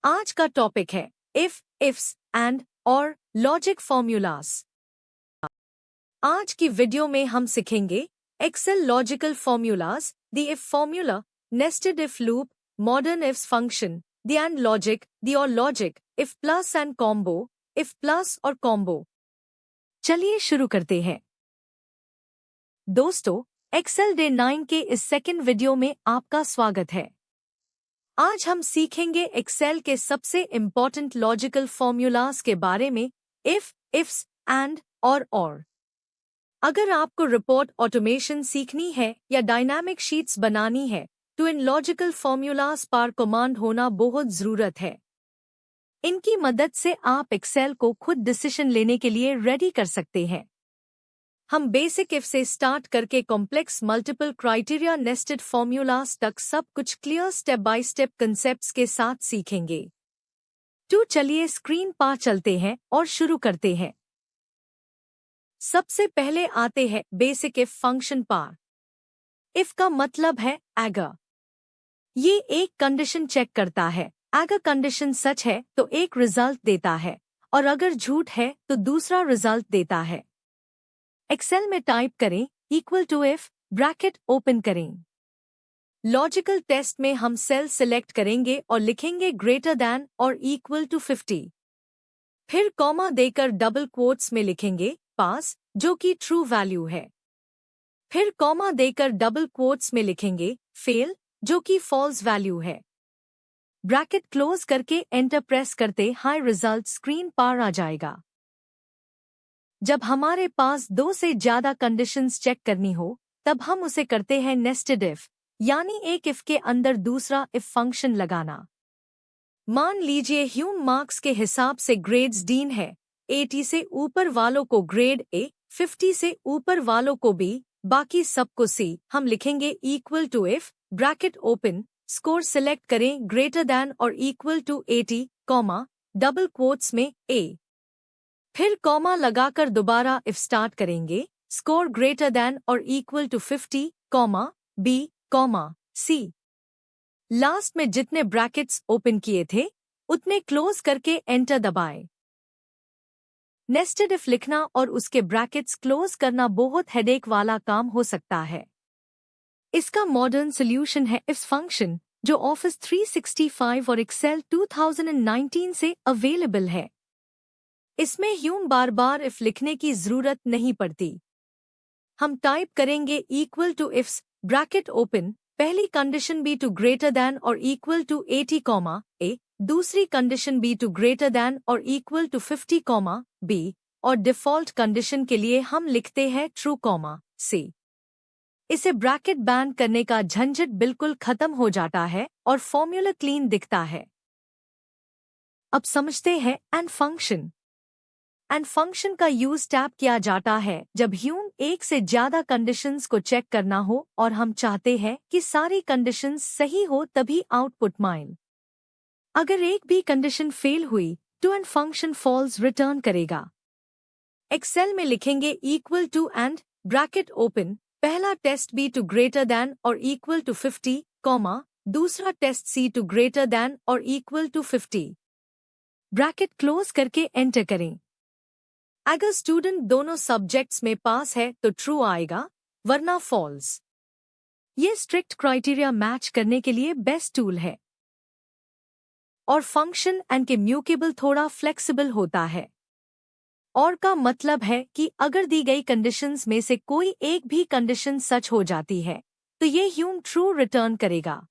आज का टॉपिक है if, ifs and or logic formulas. आज की वीडियो में हम सीखेंगे Excel logical formulas, the if formula, nested if loop, modern ifs function, the and logic, the or logic, if plus and combo, if plus or combo. चलिए शुरू करते हैं। दोस्तों, एक्सेल डे 9 के इस सेकंड वीडियो में आपका स्वागत है। आज हम सीखेंगे एक्सेल के सबसे इम्पॉर्टेंट लॉजिकल फॉर्मूलास के बारे में, इफ, इफ्स एंड और। अगर आपको रिपोर्ट ऑटोमेशन सीखनी है या डायनामिक शीट्स बनानी है तो इन लॉजिकल फॉर्मूलास पर कमांड होना बहुत ज़रूरत है। इनकी मदद से आप एक्सेल को खुद डिसीजन लेने के लिए रेडी कर सकते हैं। हम बेसिक इफ से स्टार्ट करके complex multiple criteria nested formulas तक सब कुछ clear step by step concepts के साथ सीखेंगे। तो चलिए स्क्रीन पर चलते हैं और शुरू करते हैं। सबसे पहले आते हैं बेसिक इफ फंक्शन पर। इफ का मतलब है अगर। ये एक कंडीशन चेक करता है। अगर कंडीशन सच है तो एक रिजल्ट देता है और अगर झूठ है तो दूसरा रिजल्ट देता है। एक्सेल में टाइप करें equal to if, bracket open करें। लॉजिकल टेस्ट में हम सेल सिलेक्ट करेंगे और लिखेंगे ग्रेटर दैन और इक्वल टू 50। फिर कॉमा देकर डबल क्वोट्स में लिखेंगे पास, जो कि ट्रू वैल्यू है। फिर कॉमा देकर डबल क्वोट्स में लिखेंगे फेल, जो कि फॉल्स वैल्यू है। ब्रैकेट क्लोज करके एंटर प्रेस करते हाई रिजल्ट स्क्रीन पर आ जाएगा। जब हमारे पास 2 से ज्यादा कंडीशंस चेक करनी हो तब हम उसे करते हैं नेस्टेड इफ, यानी एक इफ के अंदर दूसरा इफ फंक्शन लगाना। मान लीजिए ह्यूम मार्क्स के हिसाब से ग्रेड्स डीन है, 80 से ऊपर वालों को ग्रेड ए, 50 से ऊपर वालों को बी, बाकी सबको सी। हम लिखेंगे equal to if, bracket open, score select करें ग्रेटर दैन और equal to 80, comma, double quotes में ए। फिर कॉमा लगाकर दोबारा इफ स्टार्ट करेंगे, स्कोर ग्रेटर दैन और equal to 50, comma, B, comma, C. Last में जितने ब्रैकेट्स ओपन किए थे उतने क्लोज करके एंटर दबाएं। नेस्टेड इफ लिखना और उसके ब्रैकेट्स क्लोज करना बहुत हेडेक वाला काम हो सकता है। इसका मॉडर्न सॉल्यूशन है इफ फंक्शन, जो ऑफिस 365 और एक्सेल 2019 से अवेलेबल है। इसमें ह्यूम बार बार इफ लिखने की जरूरत नहीं पड़ती। हम टाइप करेंगे equal to ifs, bracket open, पहली condition b two greater than और इक्वल टू 80, कॉमा, ए, दूसरी condition b two greater than और इक्वल टू 50, कॉमा, बी, और डिफॉल्ट कंडीशन के लिए हम लिखते हैं ट्रू, कॉमा, सी। इसे ब्रैकेट बैन करने का झंझट बिल्कुल खत्म हो जाता है और फॉर्मूला क्लीन दिखता है। अब समझते हैं एंड फंक्शन। एंड फंक्शन का यूज टैप किया जाता है जब ह्यूम एक से ज्यादा कंडीशंस को चेक करना हो और हम चाहते हैं कि सारी कंडीशंस सही हो तभी आउटपुट माइल। अगर एक भी कंडीशन फेल हुई तो एंड फंक्शन फॉल्स रिटर्न करेगा। एक्सेल में लिखेंगे equal to and, bracket open, पहला test b two greater than और इक्वल टू 50, कॉमा, दूसरा test c two greater than और इक्वल टू 50। ब्रैकेट क्लोज करके एंटर करें। अगर स्टूडेंट दोनों सब्जेक्ट्स में पास है तो ट्रू आएगा, वरना फॉल्स। ये स्ट्रिक्ट क्राइटेरिया मैच करने के लिए बेस्ट टूल है। और फंक्शन एंड के म्यूटेबल थोड़ा फ्लेक्सिबल होता है। और का मतलब है कि अगर दी गई कंडीशंस में से कोई एक भी कंडीशन सच हो जाती है तो ये ह्यूम ट्रू रिटर्न करेगा।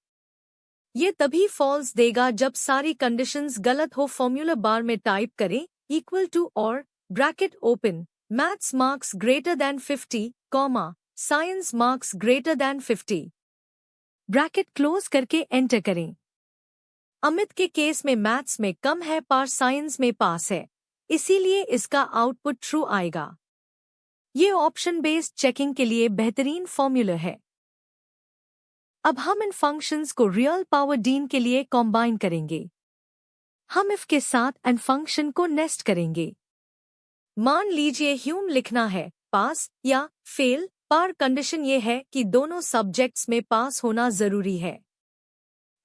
ये तभी फॉल्स देगा जब सारी कंडीशंस गलत हो। फॉर्मूला बार में टाइप करें इक्वल टू और, bracket open, maths marks greater than 50, comma, science marks greater than 50। Bracket close करके एंटर करें। अमित के केस में मैथ्स में कम है पर साइंस में पास है, इसीलिए इसका आउटपुट ट्रू आएगा। ये ऑप्शन बेस्ड चेकिंग के लिए बेहतरीन फॉर्मूला है। अब हम इन फंक्शंस को रियल पावर डीन के लिए कॉम्बाइन करेंगे। हम इफ के साथ एंड फंक्शन को नेस्ट करेंगे। मान लीजिए ह्यूम लिखना है पास या फेल, पार कंडीशन ये है कि दोनों सब्जेक्ट्स में पास होना जरूरी है।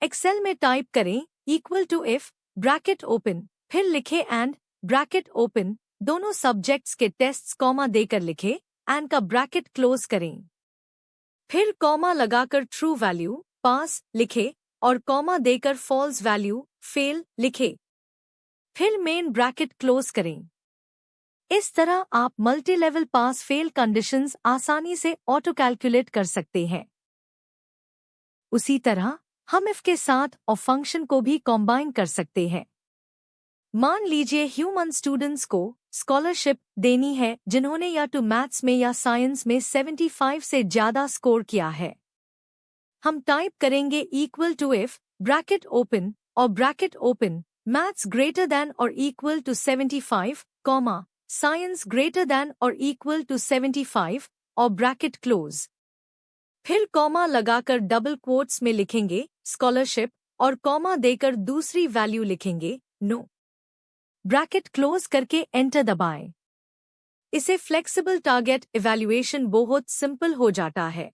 एक्सेल में टाइप करें equal to if bracket open, फिर लिखें एंड ब्रैकेट ओपन, दोनों सब्जेक्ट्स के टेस्ट्स कॉमा देकर लिखें, एंड का ब्रैकेट क्लोज करें। फिर कॉमा लगाकर ट्रू वैल्यू पास लिखें और कॉमा देकर फॉल्स वैल्यू फेल लिखें। फिर मेन ब्रैकेट क्लोज करें। इस तरह आप multi level pass fail conditions आसानी से ऑटो कैलकुलेट कर सकते हैं। उसी तरह हम इफ के साथ और फंक्शन को भी कॉम्बाइन कर सकते हैं। मान लीजिए ह्यूमन स्टूडेंट्स को स्कॉलरशिप देनी है जिन्होंने या तो मैथ्स में या साइंस में 75 से ज्यादा स्कोर किया है। हम टाइप करेंगे equal to if bracket open or bracket open maths greater than और equal to 75 comma science greater than और इक्वल टू 75 और ब्रैकेट क्लोज। फिर कॉमा लगाकर डबल क्वोट्स में लिखेंगे स्कॉलरशिप और कॉमा देकर दूसरी वैल्यू लिखेंगे नो। ब्रैकेट क्लोज करके एंटर दबाएं। इसे फ्लेक्सिबल टारगेट इवैल्यूएशन बहुत सिंपल हो जाता है।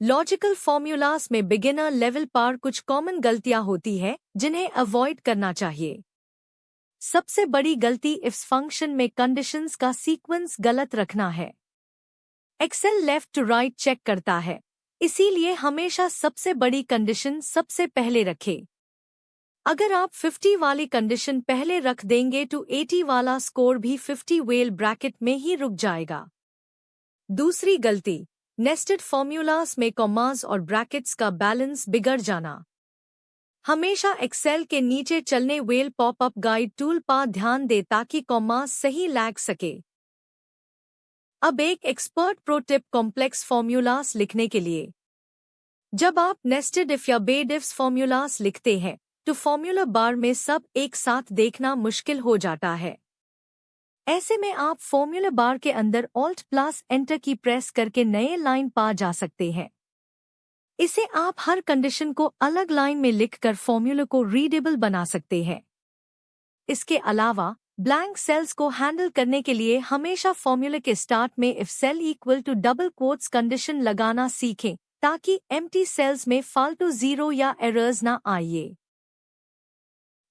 लॉजिकल फॉर्मूलास में बिगिनर लेवल पर कुछ कॉमन गलतियां होती है जिन्हें अवॉइड करना चाहिए। सबसे बड़ी गलती इफ फंक्शन में कंडीशंस का सीक्वेंस गलत रखना है। Excel left to right check करता है, इसीलिए हमेशा सबसे बड़ी कंडीशन सबसे पहले रखें। अगर आप 50 वाली कंडीशन पहले रख देंगे तो 80 वाला स्कोर भी 50 वेल ब्रैकेट में ही रुक जाएगा। दूसरी गलती, नेस्टेड फॉर्मूलास में कॉमास और ब्रैकेट्स का बैलेंस बिगड़ जाना। हमेशा एक्सेल के नीचे चलने वेल पॉपअप गाइड टूल पर ध्यान दे ताकि कॉमास सही लैग सके। अब एक expert pro tip complex formulas लिखने के लिए। जब आप नेस्टेड इफ या बेड इफ्स फॉर्मूलास लिखते हैं तो फॉर्मूला बार में सब एक साथ देखना मुश्किल हो जाता है। ऐसे में आप फॉर्मूला बार के अंदर ऑल्ट प्लस एंटर की प्रेस करके नए लाइन पा जा सकते हैं। इसे आप हर कंडीशन को अलग लाइन में लिखकर फॉर्मूला को रीडेबल बना सकते हैं। इसके अलावा ब्लैंक सेल्स को हैंडल करने के लिए हमेशा फॉर्मूला के स्टार्ट में if cell equal to double quotes condition लगाना सीखें ताकि एम्प्टी सेल्स में फालतू जीरो या एरर्स ना आए।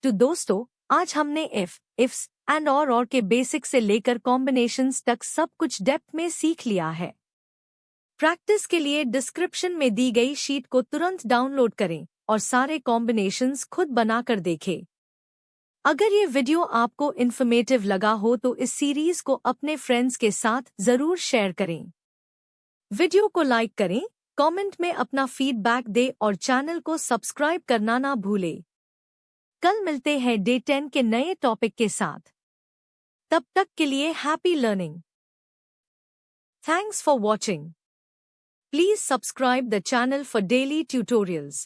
तो दोस्तों, आज हमने इफ, इफ्स एंड और के बेसिक से लेकर कॉम्बिनेशंस तक सब कुछ डेप्थ में सीख लिया है। प्रैक्टिस के लिए डिस्क्रिप्शन में दी गई शीट को तुरंत डाउनलोड करें और सारे कॉम्बिनेशंस खुद बनाकर देखें। अगर ये वीडियो आपको इन्फॉर्मेटिव लगा हो तो इस सीरीज को अपने फ्रेंड्स के साथ जरूर शेयर करें। वीडियो को लाइक करें, कमेंट में अपना फीडबैक दें और चैनल को सब्सक्राइब करना ना भूलें। कल मिलते हैं डे 10 के नए टॉपिक के साथ। तब तक के लिए happy learning. Thanks for watching. Please subscribe the channel for daily tutorials.